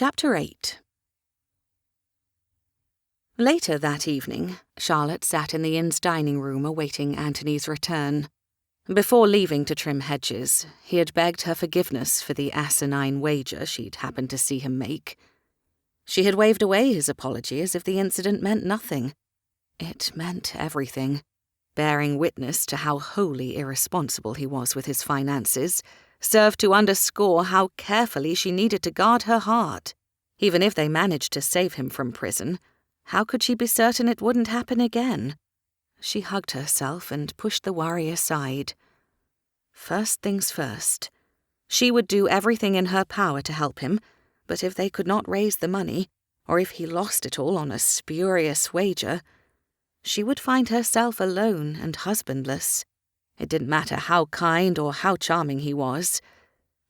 Chapter 8. Later that evening, Charlotte sat in the inn's dining room awaiting Anthony's return. Before leaving to trim hedges, he had begged her forgiveness for the asinine wager she'd happened to see him make. She had waved away his apology as if the incident meant nothing. It meant everything, bearing witness to how wholly irresponsible he was with his finances, served to underscore how carefully she needed to guard her heart. Even if they managed to save him from prison, how could she be certain it wouldn't happen again? She hugged herself and pushed the worry aside. First things first. She would do everything in her power to help him, but if they could not raise the money, or if he lost it all on a spurious wager, she would find herself alone and husbandless. It didn't matter how kind or how charming he was.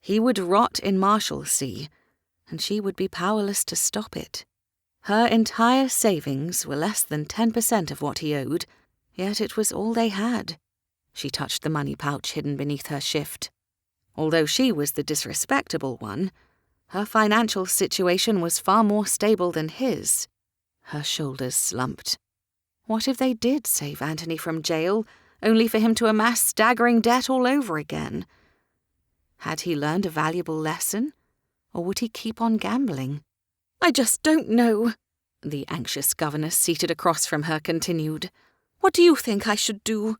He would rot in Marshalsea, and she would be powerless to stop it. Her entire savings were less than 10% of what he owed, yet it was all they had. She touched the money pouch hidden beneath her shift. Although she was the disrespectable one, her financial situation was far more stable than his. Her shoulders slumped. What if they did save Anthony from jail, only for him to amass staggering debt all over again? Had he learned a valuable lesson, or would he keep on gambling? "I just don't know," the anxious governess seated across from her continued. "What do you think I should do?"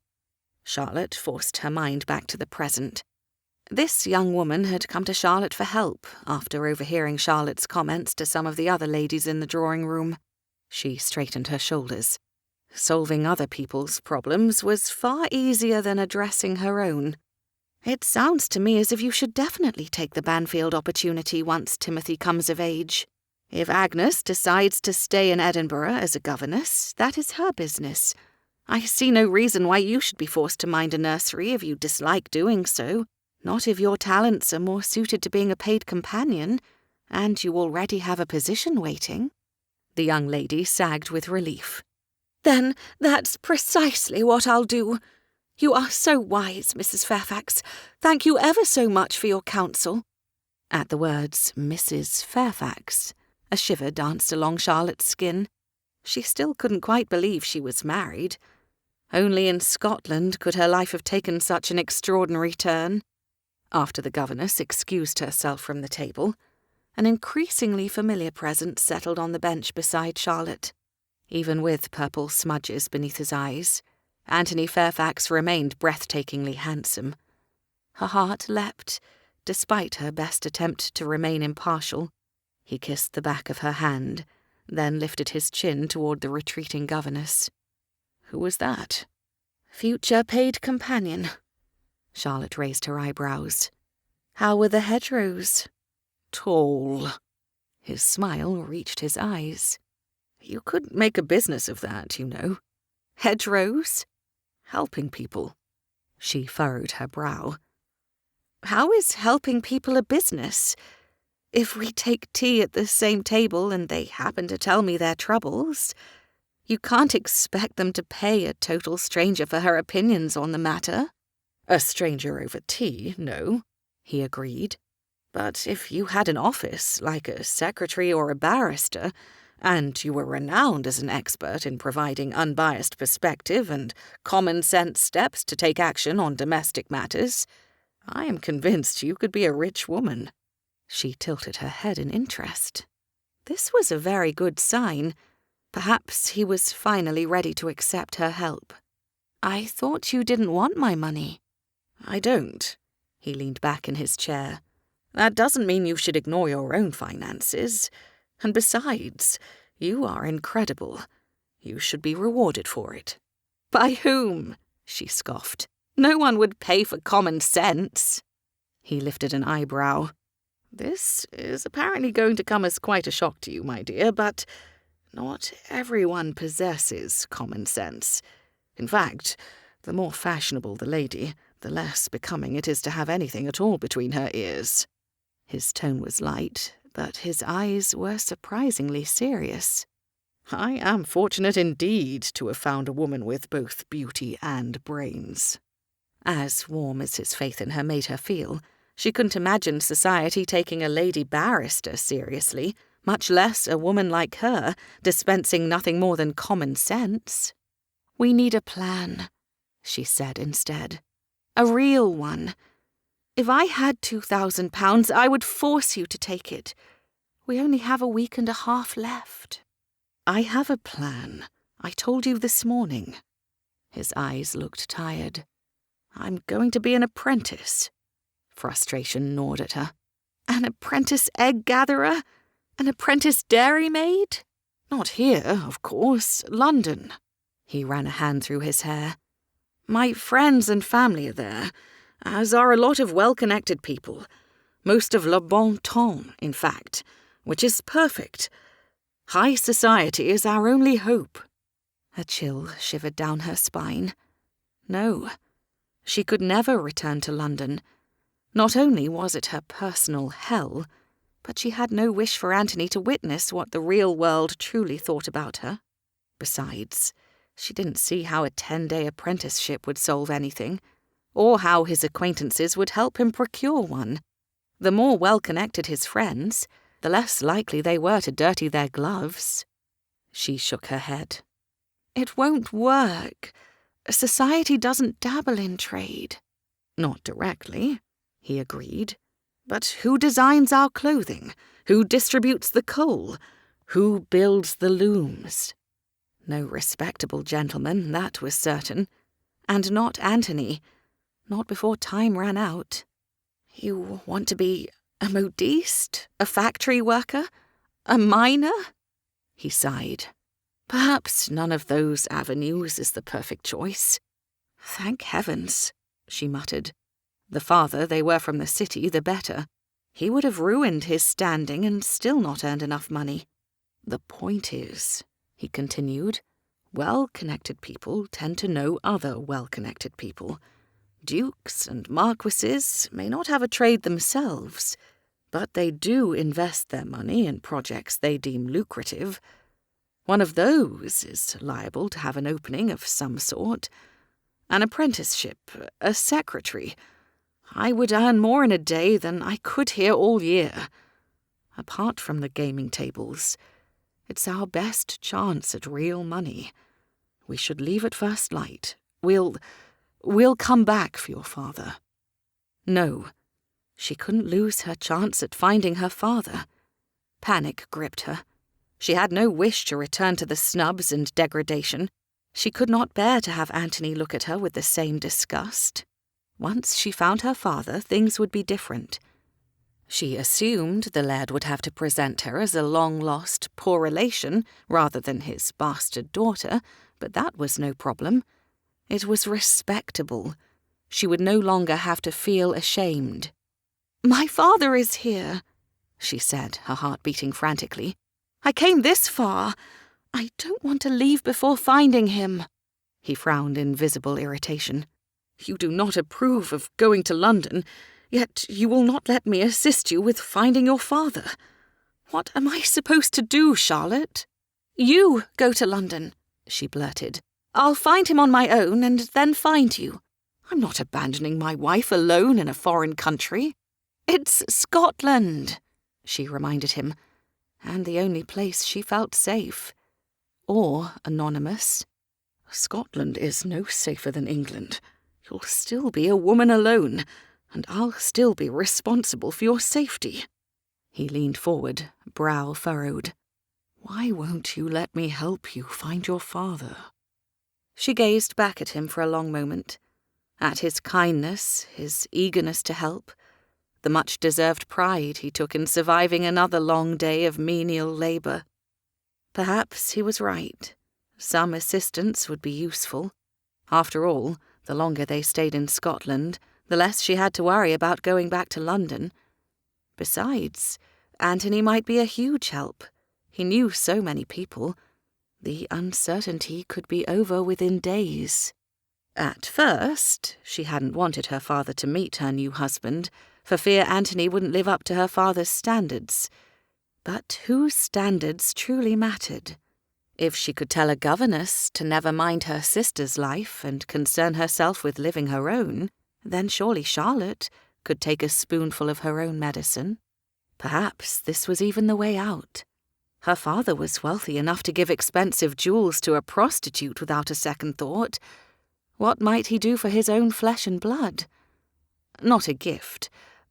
Charlotte forced her mind back to the present. This young woman had come to Charlotte for help after overhearing Charlotte's comments to some of the other ladies in the drawing room. She straightened her shoulders. Solving other people's problems was far easier than addressing her own. "It sounds to me as if you should definitely take the Banfield opportunity once Timothy comes of age. If Agnes decides to stay in Edinburgh as a governess, that is her business. I see no reason why you should be forced to mind a nursery if you dislike doing so, not if your talents are more suited to being a paid companion, and you already have a position waiting." The young lady sagged with relief. "Then that's precisely what I'll do. You are so wise, Mrs. Fairfax. Thank you ever so much for your counsel." At the words Mrs. Fairfax, a shiver danced along Charlotte's skin. She still couldn't quite believe she was married. Only in Scotland could her life have taken such an extraordinary turn. After the governess excused herself from the table, an increasingly familiar presence settled on the bench beside Charlotte. Even with purple smudges beneath his eyes, Anthony Fairfax remained breathtakingly handsome. Her heart leapt, despite her best attempt to remain impartial. He kissed the back of her hand, then lifted his chin toward the retreating governess. "Who was that?" "Future paid companion." Charlotte raised her eyebrows. "How were the hedgerows?" "Tall." His smile reached his eyes. "You could make a business of that, you know." "Hedgerows?" "Helping people." She furrowed her brow. "How is helping people a business? If we take tea at the same table and they happen to tell me their troubles, you can't expect them to pay a total stranger for her opinions on the matter." "A stranger over tea, no," he agreed. "But if you had an office, like a secretary or a barrister, and you were renowned as an expert in providing unbiased perspective and common-sense steps to take action on domestic matters, I am convinced you could be a rich woman." She tilted her head in interest. This was a very good sign. Perhaps he was finally ready to accept her help. "I thought you didn't want my money." "I don't." He leaned back in his chair. "That doesn't mean you should ignore your own finances. And besides, you are incredible. You should be rewarded for it." "By whom?" she scoffed. "No one would pay for common sense." He lifted an eyebrow. "This is apparently going to come as quite a shock to you, my dear, but not everyone possesses common sense. In fact, the more fashionable the lady, the less becoming it is to have anything at all between her ears." His tone was light, but his eyes were surprisingly serious. "I am fortunate indeed to have found a woman with both beauty and brains." As warm as his faith in her made her feel, She couldn't imagine society taking a lady barrister seriously, much less a woman like her, dispensing nothing more than common sense. "We need a plan," she said instead. "A real one. If I had £2,000, I would force you to take it. We only have a week and a half left." "I have a plan. I told you this morning." His eyes looked tired. "I'm going to be an apprentice." Frustration gnawed at her. "An apprentice egg-gatherer? An apprentice dairymaid?" "Not here, of course. London." He ran a hand through his hair. "My friends and family are there, as are a lot of well-connected people. Most of le bon ton, in fact, which is perfect. High society is our only hope." A chill shivered down her spine. No, she could never return to London. Not only was it her personal hell, but she had no wish for Anthony to witness what the real world truly thought about her. Besides, she didn't see how a 10-day apprenticeship would solve anything, or how his acquaintances would help him procure one. The more well-connected his friends, the less likely they were to dirty their gloves. She shook her head. "It won't work. Society doesn't dabble in trade." "Not directly," he agreed. "But who designs our clothing? Who distributes the coal? Who builds the looms?" No respectable gentleman, that was certain. And not Anthony. Not before time ran out. "You want to be a modiste? A factory worker? A miner?" He sighed. "Perhaps none of those avenues is the perfect choice." "Thank heavens," she muttered. The farther they were from the city, the better. He would have ruined his standing and still not earned enough money. "The point is," he continued, "well-connected people tend to know other well-connected people. Dukes and marquises may not have a trade themselves, but they do invest their money in projects they deem lucrative. One of those is liable to have an opening of some sort. An apprenticeship, a secretary. I would earn more in a day than I could here all year. Apart from the gaming tables, it's our best chance at real money. We should leave at first light. We'll come back for your father." No, she couldn't lose her chance at finding her father. Panic gripped her. She had no wish to return to the snubs and degradation. She could not bear to have Anthony look at her with the same disgust. Once she found her father, things would be different. She assumed the laird would have to present her as a long-lost, poor relation rather than his bastard daughter, but that was no problem. It was respectable. She would no longer have to feel ashamed. "My father is here," she said, her heart beating frantically. "I came this far. I don't want to leave before finding him." He frowned in visible irritation. "You do not approve of going to London, yet you will not let me assist you with finding your father. What am I supposed to do, Charlotte?" "You go to London," she blurted. "I'll find him on my own and then find you. I'm not abandoning my wife alone in a foreign country." "It's Scotland," she reminded him, and the only place she felt safe. Or anonymous. "Scotland is no safer than England. You'll still be a woman alone, and I'll still be responsible for your safety." He leaned forward, brow furrowed. "Why won't you let me help you find your father?" She gazed back at him for a long moment, at his kindness, his eagerness to help, the much-deserved pride he took in surviving another long day of menial labour. Perhaps he was right. Some assistance would be useful. After all, the longer they stayed in Scotland, the less she had to worry about going back to London. Besides, Anthony might be a huge help. He knew so many people. The uncertainty could be over within days. At first, she hadn't wanted her father to meet her new husband, for fear Anthony wouldn't live up to her father's standards. But whose standards truly mattered? If she could tell a governess to never mind her sister's life and concern herself with living her own, then surely Charlotte, could take a spoonful of her own medicine. Perhaps this was even the way out. Her father was wealthy enough to give expensive jewels to a prostitute without a second thought. What might he do for his own flesh and blood? Not a gift,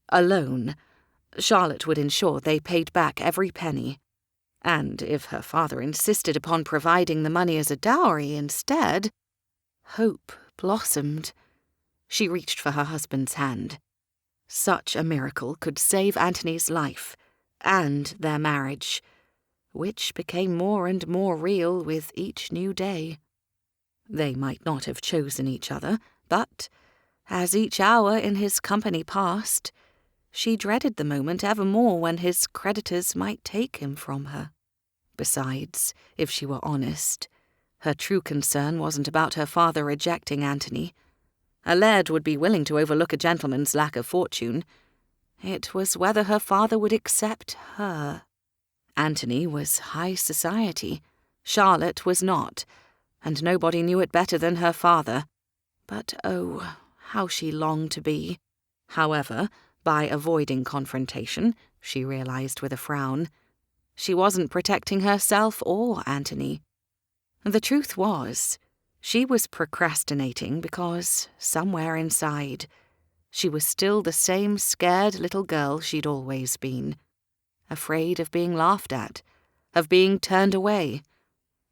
a loan. Charlotte would ensure they paid back every penny. And if her father insisted upon providing the money as a dowry instead, hope blossomed. She reached for her husband's hand. Such a miracle could save Anthony's life and their marriage, which became more and more real with each new day. They might not have chosen each other, but as each hour in his company passed, she dreaded the moment ever more when his creditors might take him from her. Besides, if she were honest, her true concern wasn't about her father rejecting Anthony. A laird would be willing to overlook a gentleman's lack of fortune. It was whether her father would accept her. Anthony was high society. Charlotte was not, and nobody knew it better than her father. But oh, how she longed to be. However, by avoiding confrontation, she realized with a frown, she wasn't protecting herself or Anthony. The truth was, she was procrastinating because, somewhere inside, she was still the same scared little girl she'd always been. Afraid of being laughed at, of being turned away,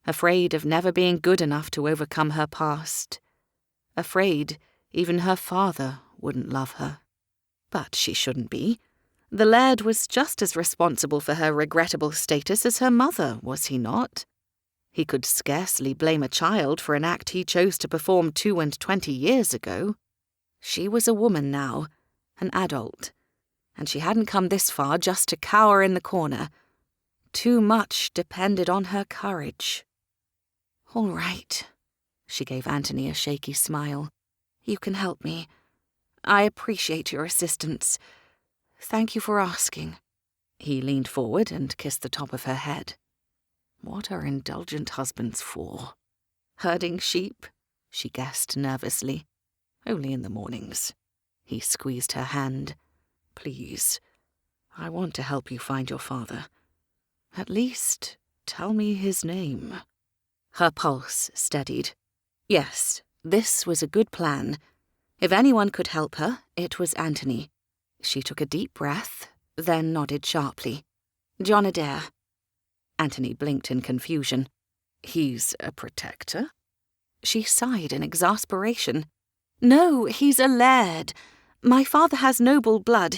afraid of never being good enough to overcome her past, afraid even her father wouldn't love her. But she shouldn't be. The laird was just as responsible for her regrettable status as her mother, was he not? He could scarcely blame a child for an act he chose to perform 22 years ago. She was a woman now, an adult, and she hadn't come this far just to cower in the corner. Too much depended on her courage. "All right," she gave Anthony a shaky smile. "You can help me. I appreciate your assistance. Thank you for asking." He leaned forward and kissed the top of her head. What are indulgent husbands for? Herding sheep? She guessed nervously. Only in the mornings. He squeezed her hand. "Please, I want to help you find your father. At least, tell me his name." Her pulse steadied. Yes, this was a good plan. If anyone could help her, it was Anthony. She took a deep breath, then nodded sharply. "John Adair." Anthony blinked in confusion. "He's a protector?" She sighed in exasperation. "No, he's a laird. My father has noble blood.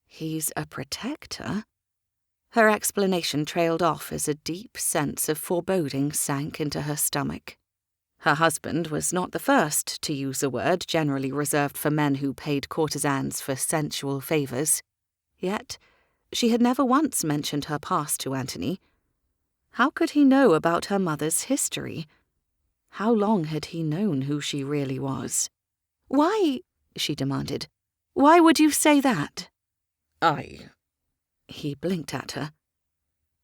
He's a protector?" Her explanation trailed off as a deep sense of foreboding sank into her stomach. Her husband was not the first to use a word generally reserved for men who paid courtesans for sensual favours. Yet she had never once mentioned her past to Anthony. How could he know about her mother's history? How long had he known who she really was? "Why?" she demanded. "Why would you say that?" He blinked at her.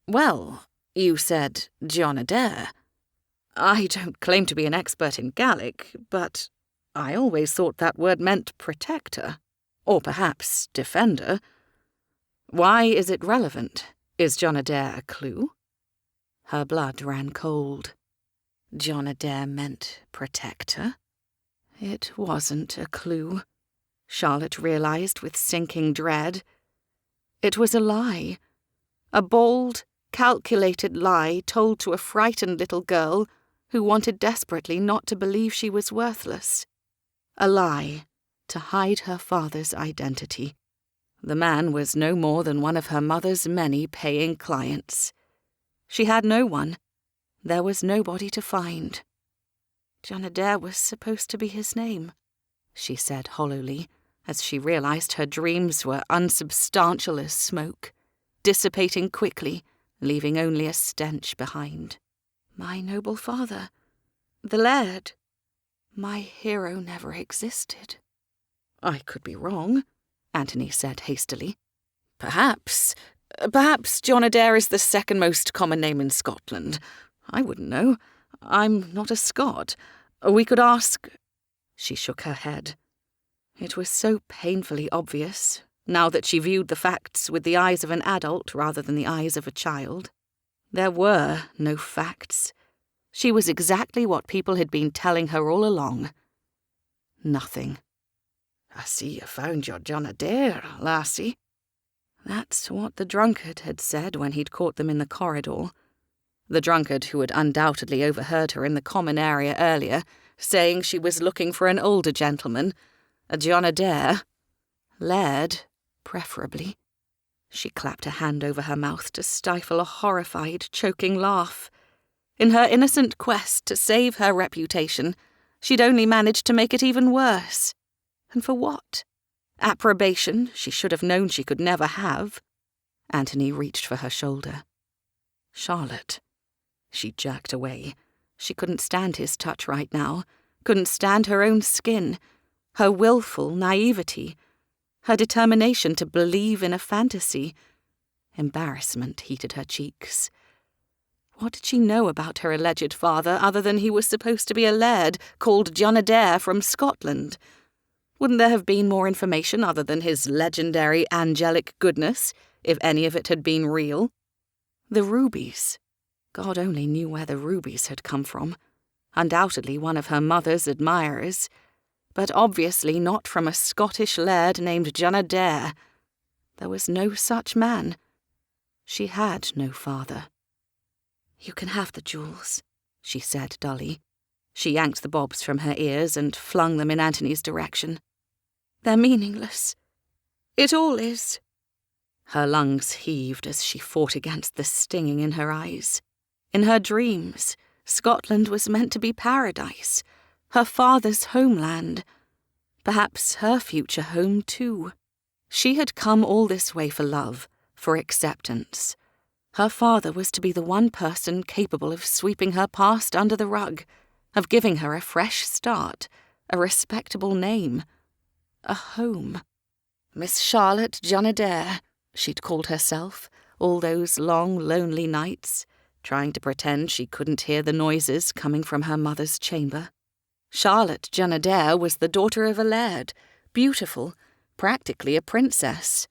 "Well, you said John Adair. I don't claim to be an expert in Gaelic, but I always thought that word meant protector, or perhaps defender. Why is it relevant? Is John Adair a clue?" Her blood ran cold. John Adair meant protector? It wasn't a clue, Charlotte realized with sinking dread. It was a lie. A bold, calculated lie told to a frightened little girl who wanted desperately not to believe she was worthless. A lie to hide her father's identity. The man was no more than one of her mother's many paying clients. She had no one. There was nobody to find. John Adair was supposed to be his name, she said hollowly, as she realized her dreams were unsubstantial as smoke, dissipating quickly, leaving only a stench behind. My noble father, the laird. My hero never existed. "I could be wrong," Anthony said hastily. Perhaps John Adair is the second most common name in Scotland. I wouldn't know. I'm not a Scot. We could ask..." She shook her head. It was so painfully obvious, now that she viewed the facts with the eyes of an adult rather than the eyes of a child. There were no facts. She was exactly what people had been telling her all along. Nothing. "I see you found your John Adair, lassie." That's what the drunkard had said when he'd caught them in the corridor. The drunkard who had undoubtedly overheard her in the common area earlier, saying she was looking for an older gentleman, a John Adair. Laird, preferably. She clapped a hand over her mouth to stifle a horrified, choking laugh. In her innocent quest to save her reputation, she'd only managed to make it even worse. And for what? Approbation she should have known she could never have. Anthony reached for her shoulder. Charlotte. She jerked away. She couldn't stand his touch right now, couldn't stand her own skin, her willful naivety, her determination to believe in a fantasy. Embarrassment heated her cheeks. What did she know about her alleged father other than he was supposed to be a laird called John Adair from Scotland? Wouldn't there have been more information other than his legendary angelic goodness, if any of it had been real? The rubies. God only knew where the rubies had come from. Undoubtedly one of her mother's admirers, but obviously not from a Scottish laird named John Adair. There was no such man. She had no father. "You can have the jewels," she said dully. She yanked the bobs from her ears and flung them in Anthony's direction. "They're meaningless. It all is." Her lungs heaved as she fought against the stinging in her eyes. In her dreams, Scotland was meant to be paradise, her father's homeland. Perhaps her future home, too. She had come all this way for love, for acceptance. Her father was to be the one person capable of sweeping her past under the rug, of giving her a fresh start, a respectable name, a home. Miss Charlotte John Adair, she'd called herself, all those long, lonely nights, trying to pretend she couldn't hear the noises coming from her mother's chamber. Charlotte John Adair was the daughter of a laird, beautiful, practically a princess.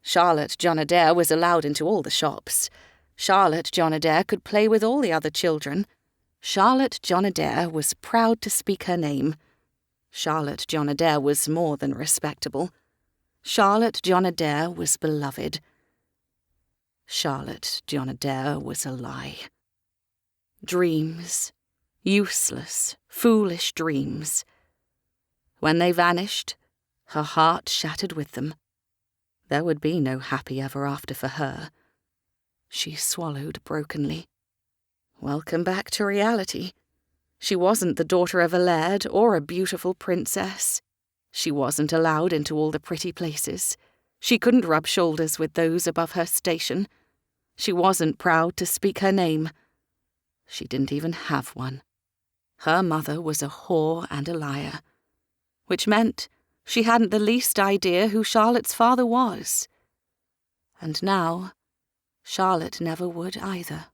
Charlotte John Adair was allowed into all the shops. Charlotte John Adair could play with all the other children. Charlotte John Adair was proud to speak her name. Charlotte John Adair was more than respectable. Charlotte John Adair was beloved. Charlotte John Adair was a lie. Dreams. Useless, foolish dreams. When they vanished, her heart shattered with them. There would be no happy ever after for her. She swallowed brokenly. Welcome back to reality. She wasn't the daughter of a laird or a beautiful princess. She wasn't allowed into all the pretty places. She couldn't rub shoulders with those above her station. She wasn't proud to speak her name. She didn't even have one. Her mother was a whore and a liar, which meant she hadn't the least idea who Charlotte's father was. And now, Charlotte never would either.